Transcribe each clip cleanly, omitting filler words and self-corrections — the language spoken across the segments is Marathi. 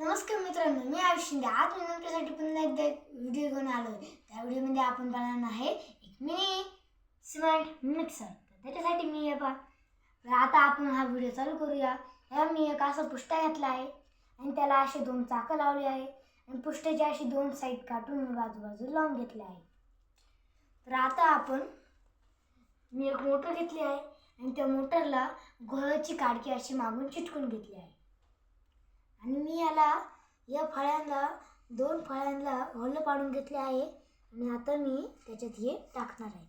नमस्कार मित्रांनो, मी आयुष शिंदे. आज मी तुमच्यासाठी पुन्हा एकदा एक व्हिडिओ घेऊन आलो आहे. त्या व्हिडिओमध्ये आपण बनवणार आहे एक मिनी सिमेंट मिक्सर. त्याच्यासाठी मी आता आपण हा व्हिडिओ चालू करूया. मी एक असा पुष्टा घेतला आहे आणि त्याला असे दोन चाकं लावली आहे आणि पुष्ट्याची अशी दोन साईड काढून बाजूबाजू लावून घेतले आहे. तर आता मी एक मोटर घेतली आहे आणि त्या मोटरला घोळाची काडकी अशी मागून चिटकून घेतली आहे आणि मी या दोन फळ्यांना होल पाडून घेतले आहे आणि आता मी त्याच्यात हे टाकणार आहे.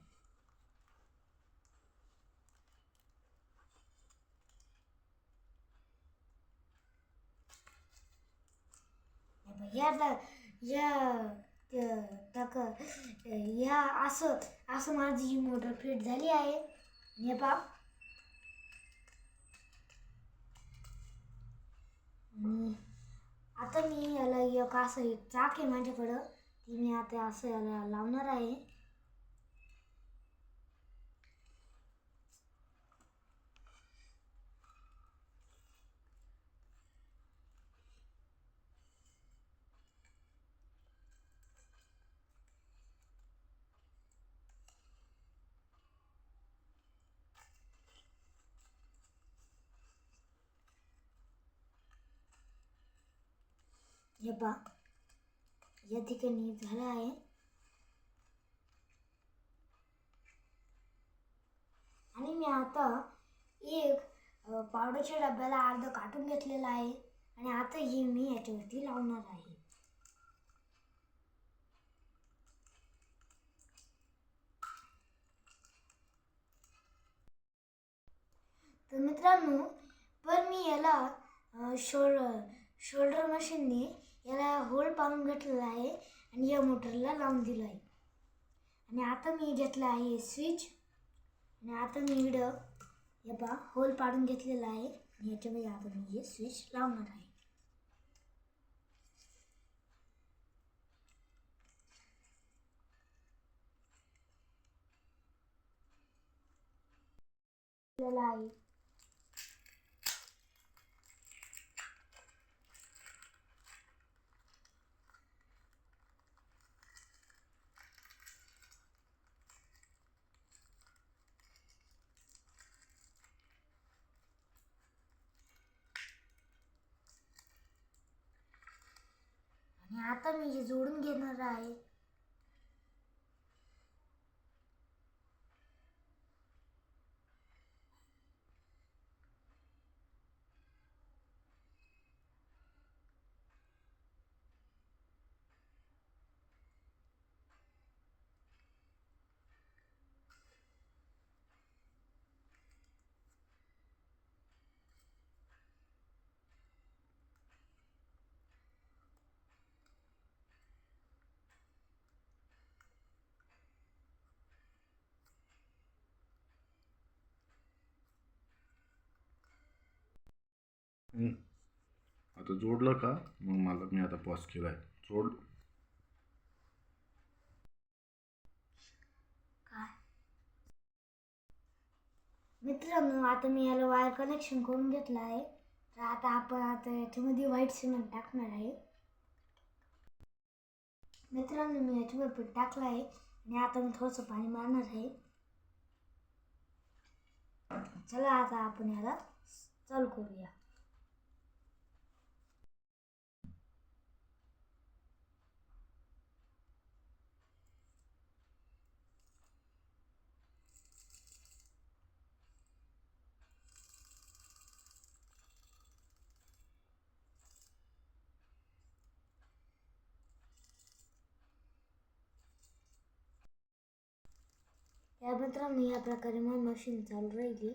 असं माझी ही मोटर फिट झाली आहे. हे पहा, आता मी याला एक चाक आहे माझ्याकडं, ती मी आता असं याला लावणार आहे. हे पहा, या ठिकाणी झालं आहे आणि मी आता एक पावडरच्या डब्याला अर्ध काटून घेतलेला आहे आणि आता हे मी याच्यावरती लावणार आहे. तर मित्रांनो, मी याला शोल्डर मशीनने याला होल पाडून घेतलेला आहे आणि या मोटरला लावून दिलं आहे आणि आता मी घेतलं आहे स्विच आणि आता मी इकडं होल पाडून घेतलेला आहे आणि याच्यामध्ये आता मी हे स्विच लावणार आहे. आणि आता मी हे जोडून घेणार आहे. आता जोडलं का मग मी आता पॉज केलाय. जोड. मित्रांनो, आता मी याला वायर कनेक्शन करून घेतलं आहे. तर आता याच्यामध्ये व्हाईट सिमेंट टाकणार आहे. मित्रांनो, मी याच्यावर पीठ टाकलं आहे आणि आता मी थोडंसं पाणी मारणार आहे. चला आता आपण याला चालू करूया. या मित्रांनो, या प्रकारे माझी मशीन चालू राहिली.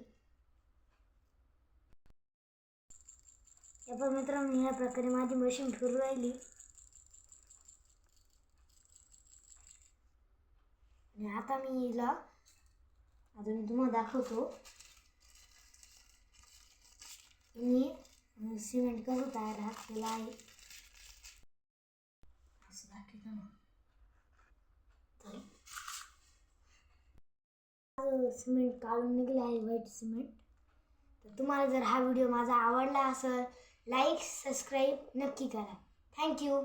मित्रांनो, या प्रकारे माझी मशीन फिरू राहिली आणि आता मी तुम्हाला दाखवतो मी सिमेंट कसं तयार केलं आहे. असं दाखवतो ना. सिमेंट काढून निघलं आहे, व्हाईट सिमेंट. तर तुम्हाला जर हा व्हिडिओ माझा आवडला असेल लाईक सबस्क्राईब नक्की करा. थँक्यू.